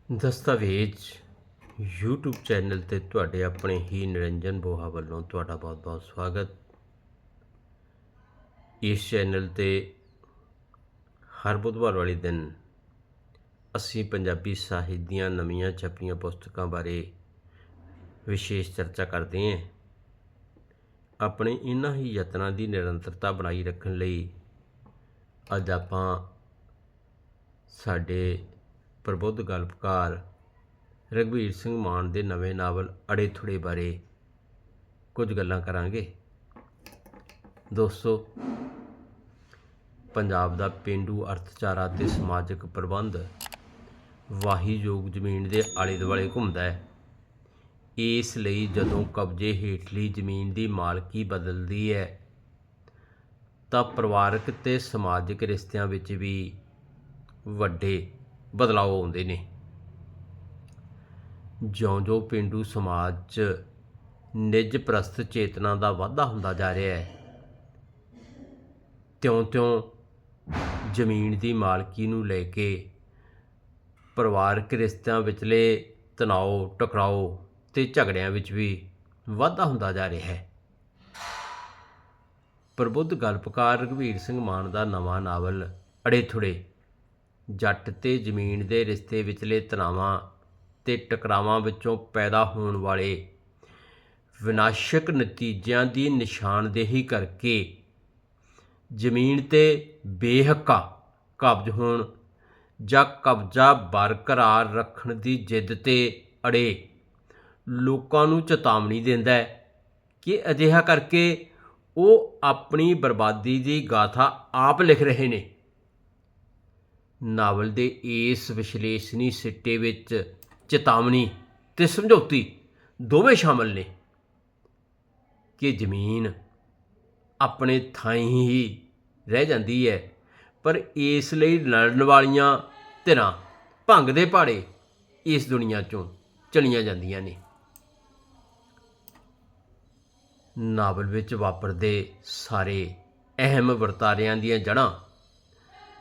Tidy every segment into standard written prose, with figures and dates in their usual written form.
ਦਸਤਾਵੇਜ਼ YouTube channel 'ਤੇ ਤੁਹਾਡੇ ਆਪਣੇ ਹੀ ਨਿਰੰਜਨ ਬੋਹਾ ਵੱਲੋਂ ਤੁਹਾਡਾ ਬਹੁਤ-ਬਹੁਤ ਸਵਾਗਤ। ਇਸ ਚੈਨਲ 'ਤੇ ਹਰ ਬੁੱਧਵਾਰ ਵਾਲੇ ਦਿਨ ਅਸੀਂ ਪੰਜਾਬੀ ਸਾਹਿਤ ਦੀਆਂ ਨਵੀਆਂ ਛਪੀਆਂ ਪੁਸਤਕਾਂ ਬਾਰੇ ਵਿਸ਼ੇਸ਼ ਚਰਚਾ ਕਰਦੇ ਹਾਂ। ਆਪਣੇ ਇਹਨਾਂ ਹੀ ਯਤਨਾਂ ਦੀ ਨਿਰੰਤਰਤਾ ਬਣਾਈ ਰੱਖਣ ਲਈ ਅੱਜ ਆਪਾਂ ਸਾਡੇ ਪ੍ਰਬੁੱਧ ਗਲਪਕਾਰ ਰਘਬੀਰ ਸਿੰਘ ਮਾਨ ਦੇ ਨਵੇਂ ਨਾਵਲ ਅੜੇ ਥੁੜੇ ਬਾਰੇ ਕੁਝ ਗੱਲਾਂ ਕਰਾਂਗੇ। ਦੋਸਤੋ, ਪੰਜਾਬ ਦਾ ਪੇਂਡੂ ਅਰਥਚਾਰਾ ਅਤੇ ਸਮਾਜਿਕ ਪ੍ਰਬੰਧ ਵਾਹੀਯੋਗ ਜ਼ਮੀਨ ਦੇ ਆਲੇ ਦੁਆਲੇ ਘੁੰਮਦਾ ਹੈ। ਇਸ ਲਈ ਜਦੋਂ ਕਬਜ਼ੇ ਹੇਠਲੀ ਜ਼ਮੀਨ ਦੀ ਮਾਲਕੀ ਬਦਲਦੀ ਹੈ ਤਾਂ ਪਰਿਵਾਰਕ ਅਤੇ ਸਮਾਜਿਕ ਰਿਸ਼ਤਿਆਂ ਵਿੱਚ ਵੀ ਵੱਡੇ ਬਦਲਾਅ ਆਉਂਦੇ ਨੇ। ਜਿਉਂ-ਜਿਉਂ ਪੇਂਡੂ ਸਮਾਜ 'ਚ ਨਿੱਜ ਪ੍ਰਸਤ ਚੇਤਨਾ ਦਾ ਵਾਧਾ ਹੁੰਦਾ ਜਾ ਰਿਹਾ ਹੈ, ਤਿਉਂ-ਤਿਉਂ ਜ਼ਮੀਨ ਦੀ ਮਾਲਕੀ ਨੂੰ ਲੈ ਕੇ ਪਰਿਵਾਰਕ ਰਿਸ਼ਤਿਆਂ ਵਿਚਲੇ ਤਣਾਓ, ਟਕਰਾਓ ਅਤੇ ਝਗੜਿਆਂ ਵਿੱਚ ਵੀ ਵਾਧਾ ਹੁੰਦਾ ਜਾ ਰਿਹਾ ਹੈ। ਪ੍ਰਬੁੱਧ ਗਲਪਕਾਰ ਰਘਬੀਰ ਸਿੰਘ ਮਾਨ ਦਾ ਨਵਾਂ ਨਾਵਲ ਅੜੇ ਥੁੜੇ ਜੱਟ ਤੇ ਜ਼ਮੀਨ ਦੇ ਰਿਸ਼ਤੇ ਵਿਚਲੇ ਤਣਾਵਾਂ ਅਤੇ ਟਕਰਾਵਾਂ ਵਿੱਚੋਂ ਪੈਦਾ ਹੋਣ ਵਾਲੇ ਵਿਨਾਸ਼ਕ ਨਤੀਜਿਆਂ ਦੀ ਨਿਸ਼ਾਨਦੇਹੀ ਕਰਕੇ ਜ਼ਮੀਨ 'ਤੇ ਬੇਹੱਕਾ ਕਬਜ਼ ਹੋਣ ਜਾਂ ਕਬਜ਼ਾ ਬਰਕਰਾਰ ਰੱਖਣ ਦੀ ਜਿੱਦ 'ਤੇ ਅੜੇ ਲੋਕਾਂ ਨੂੰ ਚੇਤਾਵਨੀ ਦਿੰਦਾ ਹੈ ਕਿ ਅਜਿਹਾ ਕਰਕੇ ਉਹ ਆਪਣੀ ਬਰਬਾਦੀ ਦੀ ਗਾਥਾ ਆਪ ਲਿਖ ਰਹੇ ਨੇ। ਨਾਵਲ ਦੇ ਇਸ ਵਿਸ਼ਲੇਸ਼ਣੀ ਸਿੱਟੇ ਵਿੱਚ ਚੇਤਾਵਨੀ ਅਤੇ ਸਮਝੌਤੀ ਦੋਵੇਂ ਸ਼ਾਮਲ ਨੇ ਕਿ ਜ਼ਮੀਨ ਆਪਣੇ ਥਾਈਂ ਹੀ ਰਹਿ ਜਾਂਦੀ ਹੈ, ਪਰ ਇਸ ਲਈ ਲੜਨ ਵਾਲੀਆਂ ਧਿਰਾਂ ਭੰਗ ਦੇ ਪਹਾੜੇ ਇਸ ਦੁਨੀਆ 'ਚੋਂ ਚਲੀਆਂ ਜਾਂਦੀਆਂ ਨੇ। ਨਾਵਲ ਵਿੱਚ ਵਾਪਰਦੇ ਸਾਰੇ ਅਹਿਮ ਵਰਤਾਰਿਆਂ ਦੀਆਂ ਜੜ੍ਹਾਂ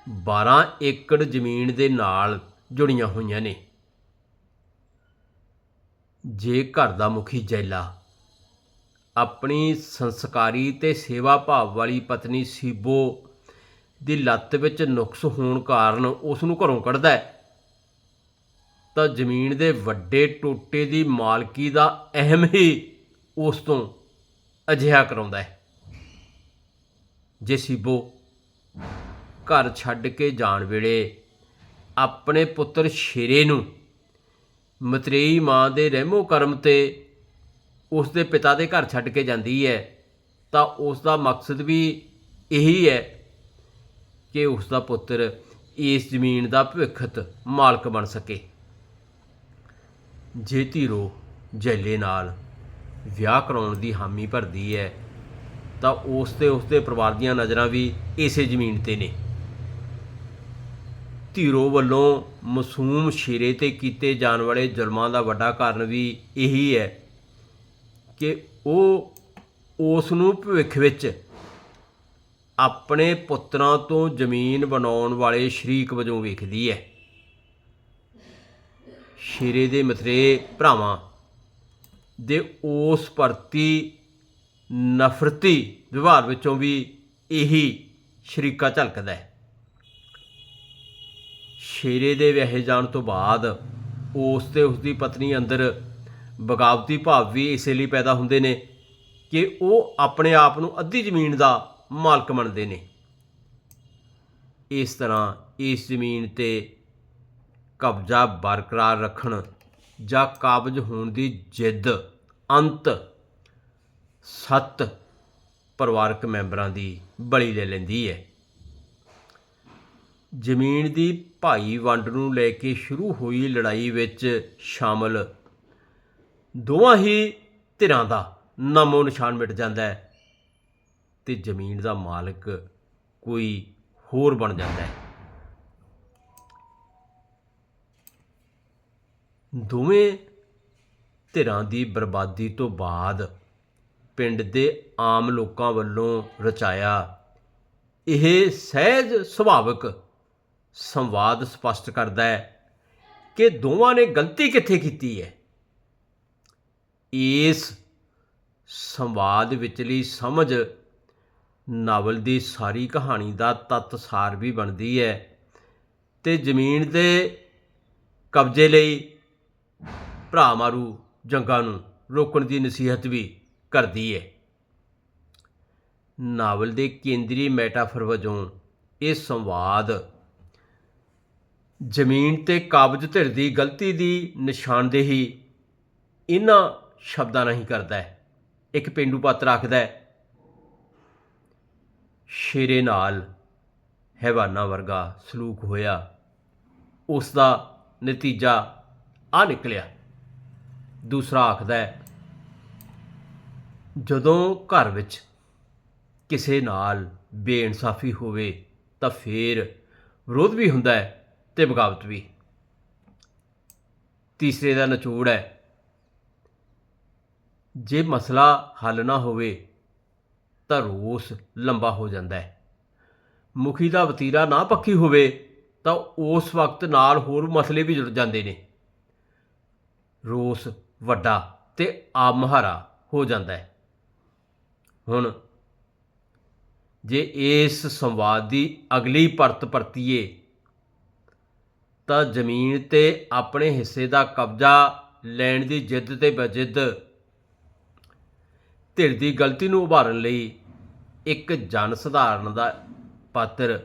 12 ਏਕੜ ਜ਼ਮੀਨ ਦੇ ਨਾਲ ਜੁੜੀਆਂ ਹੋਈਆਂ ਨੇ। ਜੇ ਘਰ ਦਾ ਮੁਖੀ ਜੈਲਾ ਆਪਣੀ ਸੰਸਕਾਰੀ ਅਤੇ ਸੇਵਾ ਭਾਵ ਵਾਲੀ ਪਤਨੀ ਸੀਬੋ ਦੀ ਲੱਤ ਵਿੱਚ ਨੁਕਸ ਹੋਣ ਕਾਰਨ ਉਸ ਨੂੰ ਘਰੋਂ ਕੱਢਦਾ ਹੈ, ਤਾਂ ਜ਼ਮੀਨ ਦੇ ਵੱਡੇ ਟੋਟੇ ਦੀ ਮਾਲਕੀ ਦਾ ਅਹਿਮ ਹੀ ਉਸ ਤੋਂ ਅਜਿਹਾ ਕਰਾਉਂਦਾ ਹੈ। ਜੇ ਸੀਬੋ ਘਰ ਛੱਡ ਕੇ ਜਾਣ ਵੇਲੇ ਆਪਣੇ ਪੁੱਤਰ ਸ਼ੇਰੇ ਨੂੰ ਮਤਰੇਈ ਮਾਂ ਦੇ ਰਹਿਮੋ ਕਰਮ 'ਤੇ ਉਸ ਦੇ ਪਿਤਾ ਦੇ ਘਰ ਛੱਡ ਕੇ ਜਾਂਦੀ ਹੈ, ਤਾਂ ਉਸ ਦਾ ਮਕਸਦ ਵੀ ਇਹੀ ਹੈ ਕਿ ਉਸ ਦਾ ਪੁੱਤਰ ਇਸ ਜ਼ਮੀਨ ਦਾ ਭਵਿੱਖਤ ਮਾਲਕ ਬਣ ਸਕੇ। ਜੇ ਧੀਰੋ ਜੈਲੇ ਨਾਲ ਵਿਆਹ ਕਰਾਉਣ ਦੀ ਹਾਮੀ ਭਰਦੀ ਹੈ ਤਾਂ ਉਸ ਤੇ ਉਸਦੇ ਪਰਿਵਾਰ ਦੀਆਂ ਨਜ਼ਰਾਂ ਵੀ ਇਸੇ ਜ਼ਮੀਨ 'ਤੇ ਨੇ। ਧੀਰੋ ਵੱਲੋਂ ਮਾਸੂਮ ਸ਼ੇਰੇ 'ਤੇ ਕੀਤੇ ਜਾਣ ਵਾਲੇ ਜ਼ੁਲਮਾਂ ਦਾ ਵੱਡਾ ਕਾਰਨ ਵੀ ਇਹੀ ਹੈ ਕਿ ਉਹ ਉਸ ਨੂੰ ਭਵਿੱਖ ਵਿੱਚ ਆਪਣੇ ਪੁੱਤਰਾਂ ਤੋਂ ਜ਼ਮੀਨ ਬਣਾਉਣ ਵਾਲੇ ਸ਼ਰੀਕ ਵਜੋਂ ਵੇਖਦੀ ਹੈ। ਸ਼ੇਰੇ ਦੇ ਮਤਰੇਏ ਭਰਾਵਾਂ ਦੇ ਉਸ ਪ੍ਰਤੀ ਨਫ਼ਰਤੀ ਵਿਵਹਾਰ ਵਿੱਚੋਂ ਵੀ ਇਹੀ ਸ਼ਰੀਕਾ ਝਲਕਦਾ ਹੈ। ਸ਼ੇਰੇ ਦੇ ਵਿਆਹੇ ਜਾਣ ਤੋਂ ਬਾਅਦ ਉਸ ਅਤੇ ਉਸਦੀ ਪਤਨੀ ਅੰਦਰ ਬਗਾਵਤੀ ਭਾਵ ਵੀ ਇਸੇ ਲਈ ਪੈਦਾ ਹੁੰਦੇ ਨੇ ਕਿ ਉਹ ਆਪਣੇ ਆਪ ਨੂੰ ਅੱਧੀ ਜ਼ਮੀਨ ਦਾ ਮਾਲਕ ਮੰਨਦੇ ਨੇ। ਇਸ ਤਰ੍ਹਾਂ ਇਸ ਜ਼ਮੀਨ 'ਤੇ ਕਬਜ਼ਾ ਬਰਕਰਾਰ ਰੱਖਣ ਜਾਂ ਕਾਬਜ਼ ਹੋਣ ਦੀ ਜਿੱਦ ਅੰਤ 7 ਪਰਿਵਾਰਕ ਮੈਂਬਰਾਂ ਦੀ ਬਲੀ ਲੈ ਲੈਂਦੀ ਹੈ। ਜ਼ਮੀਨ ਦੀ ਭਾਈ ਵੰਡ ਨੂੰ ਲੈ ਕੇ ਸ਼ੁਰੂ ਹੋਈ ਲੜਾਈ ਵਿੱਚ ਸ਼ਾਮਲ ਦੋਵਾਂ ਹੀ ਧਿਰਾਂ ਦਾ ਨਾਮੋ ਨਿਸ਼ਾਨ ਮਿਟ ਜਾਂਦਾ ਹੈ ਅਤੇ ਜ਼ਮੀਨ ਦਾ ਮਾਲਕ ਕੋਈ ਹੋਰ ਬਣ ਜਾਂਦਾ ਹੈ। ਦੋਵੇਂ ਧਿਰਾਂ ਦੀ ਬਰਬਾਦੀ ਤੋਂ ਬਾਅਦ ਪਿੰਡ ਦੇ ਆਮ ਲੋਕਾਂ ਵੱਲੋਂ ਰਚਾਇਆ ਇਹ ਸਹਿਜ ਸੁਭਾਵਿਕ ਸੰਵਾਦ ਸਪਸ਼ਟ ਕਰਦਾ ਹੈ ਕਿ ਦੋਵਾਂ ਨੇ ਗਲਤੀ ਕਿੱਥੇ ਕੀਤੀ ਹੈ। ਇਸ ਸੰਵਾਦ ਵਿਚਲੀ ਸਮਝ ਨਾਵਲ ਦੀ ਸਾਰੀ ਕਹਾਣੀ ਦਾ ਤੱਤ ਸਾਰ ਵੀ ਬਣਦੀ ਹੈ ਅਤੇ ਜ਼ਮੀਨ ਦੇ ਕਬਜ਼ੇ ਲਈ ਭਰਾ ਮਾਰੂ ਜੰਗਾਂ ਨੂੰ ਰੋਕਣ ਦੀ ਨਸੀਹਤ ਵੀ ਕਰਦੀ ਹੈ। ਨਾਵਲ ਦੇ ਕੇਂਦਰੀ ਮੈਟਾਫਰ ਵਜੋਂ ਇਹ ਸੰਵਾਦ ਜ਼ਮੀਨ 'ਤੇ ਕਾਬਜ਼ ਧਿਰ ਦੀ ਗਲਤੀ ਦੀ ਨਿਸ਼ਾਨਦੇਹੀ ਇਹਨਾਂ ਸ਼ਬਦਾਂ ਰਾਹੀਂ ਕਰਦਾ ਹੈ। ਇੱਕ ਪੇਂਡੂ ਪਾਤਰ ਆਖਦਾ ਹੈ, ਸ਼ੇਰੇ ਨਾਲ ਹੈਵਾਨਾਂ ਵਰਗਾ ਸਲੂਕ ਹੋਇਆ, ਉਸ ਦਾ ਨਤੀਜਾ ਆ ਨਿਕਲਿਆ। ਦੂਸਰਾ ਆਖਦਾ ਹੈ, ਜਦੋਂ ਘਰ ਵਿੱਚ ਕਿਸੇ ਨਾਲ ਬੇਇਨਸਾਫੀ ਹੋਵੇ ਤਾਂ ਫਿਰ ਵਿਰੋਧ ਵੀ ਹੁੰਦਾ ਹੈ ਅਤੇ ਬਗਾਵਤ ਵੀ। ਤੀਸਰੇ ਦਾ ਨਿਚੋੜ ਹੈ, ਜੇ ਮਸਲਾ ਹੱਲ ਨਾ ਹੋਵੇ ਤਾਂ ਰੋਸ ਲੰਬਾ ਹੋ ਜਾਂਦਾ ਹੈ। ਮੁਖੀ ਦਾ ਵਤੀਰਾ ਨਾ ਪੱਖੀ ਹੋਵੇ ਤਾਂ ਉਸ ਵਕਤ ਨਾਲ ਹੋਰ ਮਸਲੇ ਵੀ ਜੁੜ ਜਾਂਦੇ ਨੇ। ਰੋਸ ਵੱਡਾ ਅਤੇ ਆਪ ਮੁਹਾਰਾ ਹੋ ਜਾਂਦਾ ਹੈ। ਹੁਣ ਜੇ ਇਸ ਸੰਵਾਦ ਦੀ ਅਗਲੀ ਪਰਤ ਪਰਤੀਏ ਤਾਂ ਜ਼ਮੀਨ 'ਤੇ ਆਪਣੇ ਹਿੱਸੇ ਦਾ ਕਬਜ਼ਾ ਲੈਣ ਦੀ ਜਿੱਦ ਤੇ ਬਜਿੱਦ ਧਿਰ ਦੀ ਗਲਤੀ ਨੂੰ ਉਭਾਰਨ ਲਈ ਇੱਕ ਜਨ ਸਧਾਰਨ ਦਾ ਪਾਤਰ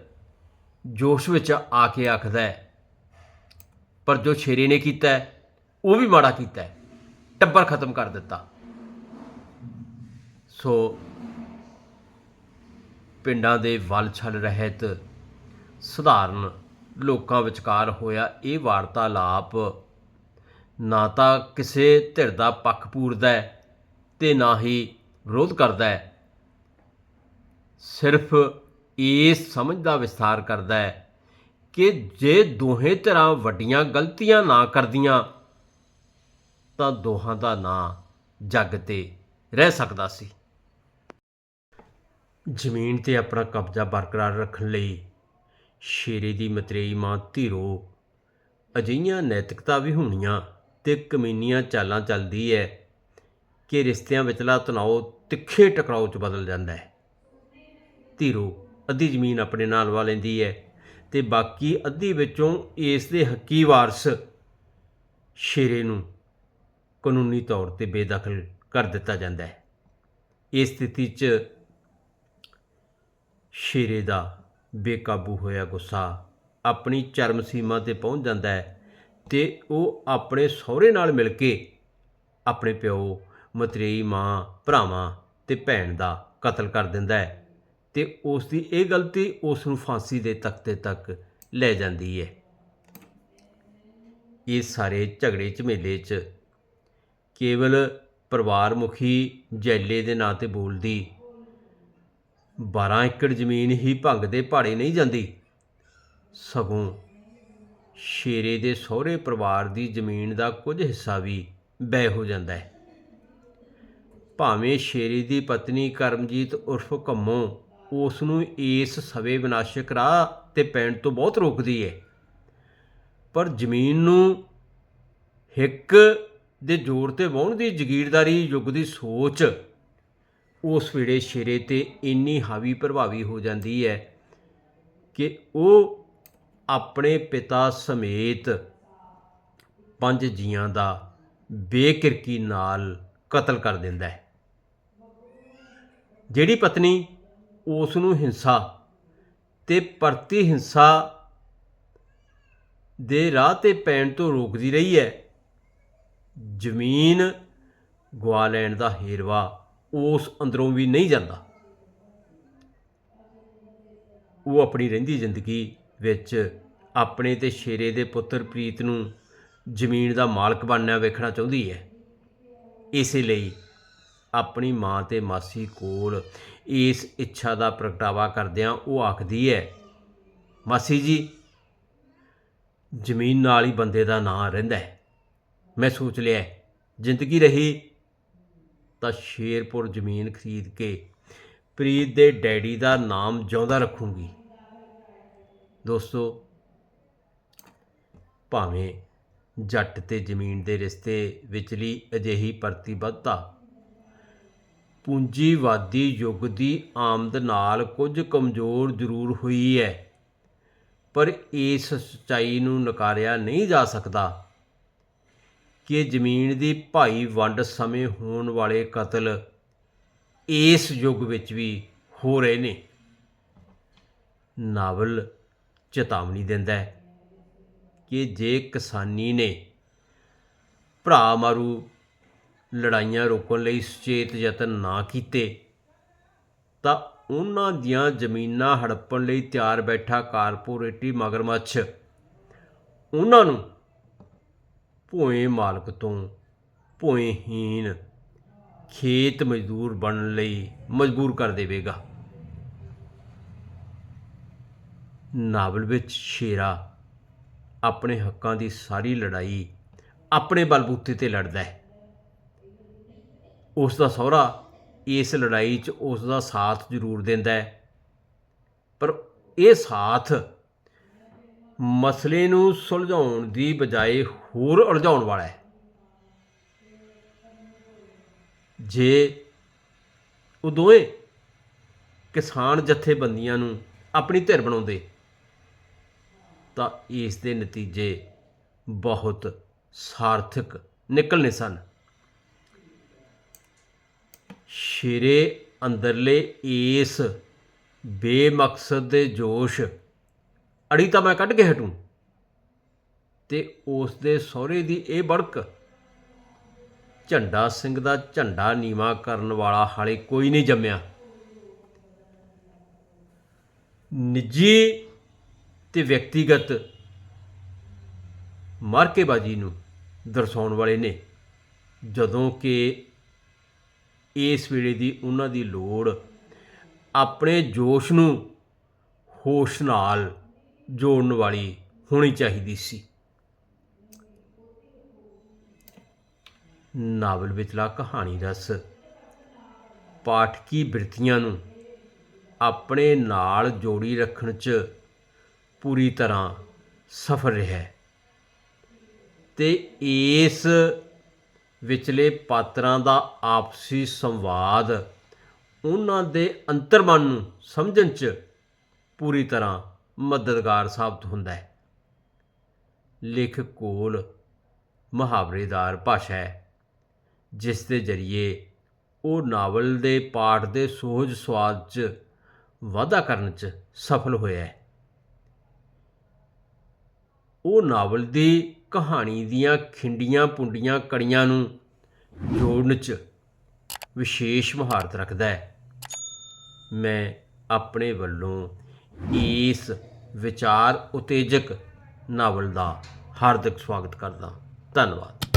ਜੋਸ਼ ਵਿੱਚ ਆ ਕੇ ਆਖਦਾ ਹੈ, ਪਰ ਜੋ ਸ਼ੇਰੇ ਨੇ ਕੀਤਾ ਉਹ ਵੀ ਮਾੜਾ ਕੀਤਾ ਹੈ, ਟੱਬਰ ਖਤਮ ਕਰ ਦਿੱਤਾ। ਸੋ ਪਿੰਡਾਂ ਦੇ ਵੱਲ ਛਲ ਰਹਿਤ ਸਧਾਰਨ ਲੋਕਾਂ ਵਿਚਕਾਰ ਹੋਇਆ ਇਹ ਵਾਰਤਾਲਾਪ ਨਾ ਤਾਂ ਕਿਸੇ ਧਿਰ ਦਾ ਪੱਖ ਪੂਰਦਾ ਹੈ ਅਤੇ ਨਾ ਹੀ ਵਿਰੋਧ ਕਰਦਾ ਹੈ, ਸਿਰਫ ਇਸ ਸਮਝ ਦਾ ਵਿਸਥਾਰ ਕਰਦਾ ਹੈ ਕਿ ਜੇ ਦੋਹੇਂ ਧਿਰਾਂ ਵੱਡੀਆਂ ਗਲਤੀਆਂ ਨਾ ਕਰਦੀਆਂ ਤਾਂ ਦੋਹਾਂ ਦਾ ਨਾਂ ਜੱਗ 'ਤੇ ਰਹਿ ਸਕਦਾ ਸੀ। ਜ਼ਮੀਨ 'ਤੇ ਆਪਣਾ ਕਬਜ਼ਾ ਬਰਕਰਾਰ ਰੱਖਣ ਲਈ ਸ਼ੇਰੇ ਦੀ ਮਤਰੇਈ ਮਾਂ ਧੀਰੋ ਅਜਿਹੀਆਂ ਨੈਤਿਕਤਾ ਵਿਹੂਣੀਆਂ ਅਤੇ ਕਮੀਨੀਆਂ ਚਾਲਾਂ ਚੱਲਦੀ ਹੈ ਕਿ ਰਿਸ਼ਤਿਆਂ ਵਿਚਲਾ ਤਣਾਓ ਤਿੱਖੇ ਟਕਰਾਓ 'ਚ ਬਦਲ ਜਾਂਦਾ ਹੈ। ਧੀਰੋ ਅੱਧੀ ਜ਼ਮੀਨ ਆਪਣੇ ਨਾਲ ਲਵਾ ਲੈਂਦੀ ਹੈ ਅਤੇ ਬਾਕੀ ਅੱਧੀ ਵਿੱਚੋਂ ਇਸ ਦੇ ਹੱਕੀ ਵਾਰਸ ਸ਼ੇਰੇ ਨੂੰ ਕਾਨੂੰਨੀ ਤੌਰ 'ਤੇ ਬੇਦਖਲ ਕਰ ਦਿੱਤਾ ਜਾਂਦਾ ਹੈ। ਇਸ ਸਥਿਤੀ 'ਚ ਸ਼ੇਰੇ ਦਾ ਬੇਕਾਬੂ ਹੋਇਆ ਗੁੱਸਾ ਆਪਣੀ ਚਰਮ ਸੀਮਾ 'ਤੇ ਪਹੁੰਚ ਜਾਂਦਾ ਹੈ ਅਤੇ ਉਹ ਆਪਣੇ ਸਹੁਰੇ ਨਾਲ ਮਿਲ ਕੇ ਆਪਣੇ ਪਿਓ, ਮਤਰੇਈ ਮਾਂ, ਭਰਾਵਾਂ ਅਤੇ ਭੈਣ ਦਾ ਕਤਲ ਕਰ ਦਿੰਦਾ ਹੈ ਅਤੇ ਉਸ ਦੀ ਇਹ ਗਲਤੀ ਉਸ ਨੂੰ ਫਾਂਸੀ ਦੇ ਤਖ਼ਤੇ ਤੱਕ ਲੈ ਜਾਂਦੀ ਹੈ। ਇਸ ਸਾਰੇ ਝਗੜੇ ਝਮੇਲੇ 'ਚ ਕੇਵਲ ਪਰਿਵਾਰ ਮੁਖੀ ਜੈਲੇ ਦੇ ਨਾਂ 'ਤੇ ਬੋਲਦੀ 12 ਏਕੜ ਜ਼ਮੀਨ ਹੀ ਭੰਗ ਦੇ ਭਾੜੇ ਨਹੀਂ ਜਾਂਦੀ, ਸਗੋਂ ਸ਼ੇਰੇ ਦੇ ਸਹੁਰੇ ਪਰਿਵਾਰ ਦੀ ਜ਼ਮੀਨ ਦਾ ਕੁਝ ਹਿੱਸਾ ਵੀ ਬੈਅ ਹੋ ਜਾਂਦਾ ਹੈ। ਭਾਵੇਂ ਸ਼ੇਰੇ ਦੀ ਪਤਨੀ ਕਰਮਜੀਤ ਉਰਫ ਕੰਮੋ ਉਸ ਨੂੰ ਇਸ ਸਵੇ ਵਿਨਾਸ਼ਕ ਰਾਹ 'ਤੇ ਪੈਣ ਤੋਂ ਬਹੁਤ ਰੋਕਦੀ ਹੈ, ਪਰ ਜ਼ਮੀਨ ਨੂੰ ਹਿੱਕ ਦੇ ਜ਼ੋਰ 'ਤੇ ਵਾਹੁਣ ਦੀ ਜ਼ਗੀਰਦਾਰੀ ਯੁੱਗ ਦੀ ਸੋਚ ਉਸ ਵੇਲੇ ਸ਼ੇਰੇ 'ਤੇ ਇੰਨੀ ਹਾਵੀ ਪ੍ਰਭਾਵੀ ਹੋ ਜਾਂਦੀ ਹੈ ਕਿ ਉਹ ਆਪਣੇ ਪਿਤਾ ਸਮੇਤ 5 ਜੀਆਂ ਦਾ ਬੇਕਿਰਕੀ ਨਾਲ ਕਤਲ ਕਰ ਦਿੰਦਾ ਹੈ। ਜਿਹੜੀ ਪਤਨੀ ਉਸ ਨੂੰ ਹਿੰਸਾ ਅਤੇ ਪ੍ਰਤੀ ਹਿੰਸਾ ਦੇ ਰਾਹ 'ਤੇ ਪੈਣ ਤੋਂ ਰੋਕਦੀ ਰਹੀ ਹੈ, ਜ਼ਮੀਨ ਗਵਾ ਲੈਣ ਦਾ ਹੇਰਵਾ ਉਸ ਅੰਦਰੋਂ ਵੀ ਨਹੀਂ ਜਾਂਦਾ। ਉਹ ਆਪਣੀ ਰਹਿੰਦੀ ਜ਼ਿੰਦਗੀ ਵਿੱਚ ਆਪਣੇ ਅਤੇ ਸ਼ੇਰੇ ਦੇ ਪੁੱਤਰ ਪ੍ਰੀਤ ਨੂੰ ਜ਼ਮੀਨ ਦਾ ਮਾਲਕ ਬਣਨਾ ਵੇਖਣਾ ਚਾਹੁੰਦੀ ਹੈ। ਇਸੇ ਲਈ ਆਪਣੀ ਮਾਂ ਅਤੇ ਮਾਸੀ ਕੋਲ ਇਸ ਇੱਛਾ ਦਾ ਪ੍ਰਗਟਾਵਾ ਕਰਦਿਆਂ ਉਹ ਆਖਦੀ ਹੈ, ਮਾਸੀ ਜੀ, ਜ਼ਮੀਨ ਨਾਲ ਹੀ ਬੰਦੇ ਦਾ ਨਾਂ ਰਹਿੰਦਾ ਹੈ। ਮੈਂ ਸੋਚ ਲਿਆ ਜ਼ਿੰਦਗੀ ਰਹੀ ਤਾਂ ਸ਼ੇਰਪੁਰ ਜ਼ਮੀਨ ਖਰੀਦ ਕੇ ਪ੍ਰੀਤ ਦੇ ਡੈਡੀ ਦਾ ਨਾਮ ਜਿਉਂਦਾ ਰੱਖੂੰਗੀ। ਦੋਸਤੋ, ਭਾਵੇਂ ਜੱਟ ਤੇ ਜ਼ਮੀਨ ਦੇ ਰਿਸ਼ਤੇ ਵਿਚਲੀ ਅਜਿਹੀ ਪ੍ਰਤੀਬੱਧਤਾ ਪੂੰਜੀਵਾਦੀ ਯੁੱਗ ਦੀ ਆਮਦ ਨਾਲ ਕੁਝ ਕਮਜ਼ੋਰ ਜ਼ਰੂਰ ਹੋਈ ਹੈ, ਪਰ ਇਸ ਸੱਚਾਈ ਨੂੰ ਨਕਾਰਿਆ ਨਹੀਂ ਜਾ ਸਕਦਾ ਕਿ ਜ਼ਮੀਨ ਦੀ ਭਾਈ ਵੰਡ ਸਮੇਂ ਹੋਣ ਵਾਲੇ ਕਤਲ ਇਸ ਯੁੱਗ ਵਿੱਚ ਵੀ ਹੋ ਰਹੇ ਨੇ। ਨਾਵਲ ਚੇਤਾਵਨੀ ਦਿੰਦਾ ਹੈ ਕਿ ਜੇ ਕਿਸਾਨੀ ਨੇ ਭਰਾ ਮਾਰੂ ਲੜਾਈਆਂ ਰੋਕਣ ਲਈ ਸੁਚੇਤ ਯਤਨ ਨਾ ਕੀਤੇ ਤਾਂ ਉਹਨਾਂ ਦੀਆਂ ਜ਼ਮੀਨਾਂ ਹੜੱਪਣ ਲਈ ਤਿਆਰ ਬੈਠਾ ਕਾਰਪੋਰੇਟੀ ਮਗਰਮੱਛ ਉਹਨਾਂ ਨੂੰ ਭੋਏ ਮਾਲਕ ਤੋਂ ਭੋਏਹੀਣ ਖੇਤ ਮਜ਼ਦੂਰ ਬਣਨ ਲਈ ਮਜਬੂਰ ਕਰ ਦੇਵੇਗਾ। ਨਾਵਲ ਵਿੱਚ ਸ਼ੇਰਾ ਆਪਣੇ ਹੱਕਾਂ ਦੀ ਸਾਰੀ ਲੜਾਈ ਆਪਣੇ ਬਲਬੂਤੇ 'ਤੇ ਲੜਦਾ ਹੈ। ਉਸ ਦਾ ਸਹੁਰਾ ਇਸ ਲੜਾਈ 'ਚ ਉਸ ਦਾ ਸਾਥ ਜ਼ਰੂਰ ਦਿੰਦਾ ਹੈ, ਪਰ ਇਹ ਸਾਥ ਮਸਲੇ ਨੂੰ ਸੁਲਝਾਉਣ ਦੀ ਬਜਾਏ ਹੋਰ ਉਲਝਾਉਣ ਵਾਲਾ ਹੈ। ਜੇ ਉਹ ਦੋਵੇਂ ਕਿਸਾਨ ਜਥੇਬੰਦੀਆਂ ਨੂੰ ਆਪਣੀ ਧਿਰ ਬਣਾਉਂਦੇ ਤਾਂ ਇਸ ਦੇ ਨਤੀਜੇ ਬਹੁਤ ਸਾਰਥਕ ਨਿਕਲਣੇ ਸਨ। ਸ਼ੇਰੇ ਅੰਦਰਲੇ ਇਸ ਬੇਮਕਸਦ ਦੇ ਜੋਸ਼ ਅੜੀ ਤਾਂ ਮੈਂ ਕੱਢ ਕੇ ਹਟੂੰ ਤੇ ਉਸ ਦੇ ਸਹੁਰੇ ਦੀ ਇਹ ਬੜਕ ਝੰਡਾ ਸਿੰਘ ਦਾ ਝੰਡਾ ਨੀਵਾਂ ਕਰਨ ਵਾਲਾ ਹਾਲੇ ਕੋਈ ਨਹੀਂ ਜੰਮਿਆ। ਨਿੱਜੀ ਤੇ ਵਿਅਕਤੀਗਤ ਮਾਰਕੇਬਾਜ਼ੀ ਨੂੰ ਦਰਸਾਉਣ ਵਾਲੇ ਨੇ, ਜਦੋਂ ਕਿ ਇਸ ਵੇਲੇ ਦੀ ਉਹਨਾਂ ਦੀ ਲੋੜ ਆਪਣੇ ਜੋਸ਼ ਨੂੰ ਹੋਸ਼ ਨਾਲ ਜੋੜਨ ਵਾਲੀ ਹੋਣੀ ਚਾਹੀਦੀ ਸੀ। ਨਾਵਲ ਵਿਚਲਾ ਕਹਾਣੀ ਰਸ ਪਾਠਕੀ ਬਿਰਤੀਆਂ ਨੂੰ ਆਪਣੇ ਨਾਲ ਜੋੜੀ ਰੱਖਣ 'ਚ ਪੂਰੀ ਤਰ੍ਹਾਂ ਸਫਲ ਰਿਹਾ ਤੇ ਇਸ ਵਿਚਲੇ ਪਾਤਰਾਂ ਦਾ ਆਪਸੀ ਸੰਵਾਦ ਉਹਨਾਂ ਦੇ ਅੰਤਰਮਨ ਨੂੰ ਸਮਝਣ 'ਚ ਪੂਰੀ ਤਰ੍ਹਾਂ ਮਦਦਗਾਰ ਸਾਬਤ ਹੁੰਦਾ ਹੈ। ਲੇਖਕ ਕੋਲ ਮੁਹਾਵਰੇਦਾਰ ਭਾਸ਼ਾ ਹੈ, ਜਿਸ ਦੇ ਜ਼ਰੀਏ ਉਹ ਨਾਵਲ ਦੇ ਪਾਠ ਦੇ ਸੁਹਜ ਸੁਆਦ 'ਚ ਵਾਧਾ ਕਰਨ 'ਚ ਸਫਲ ਹੋਇਆ ਹੈ। ਉਹ ਨਾਵਲ ਦੀ ਕਹਾਣੀ ਦੀਆਂ ਖਿੰਡੀਆਂ ਪੁੰਡੀਆਂ ਕੜੀਆਂ ਨੂੰ ਜੋੜਨ 'ਚ ਵਿਸ਼ੇਸ਼ ਮਹਾਰਤ ਰੱਖਦਾ ਹੈ। ਮੈਂ ਆਪਣੇ ਵੱਲੋਂ ਇਸ ਵਿਚਾਰ ਉਤੇਜਕ ਨਾਵਲ ਦਾ ਹਾਰਦਿਕ ਸਵਾਗਤ ਕਰਦਾ। ਧੰਨਵਾਦ।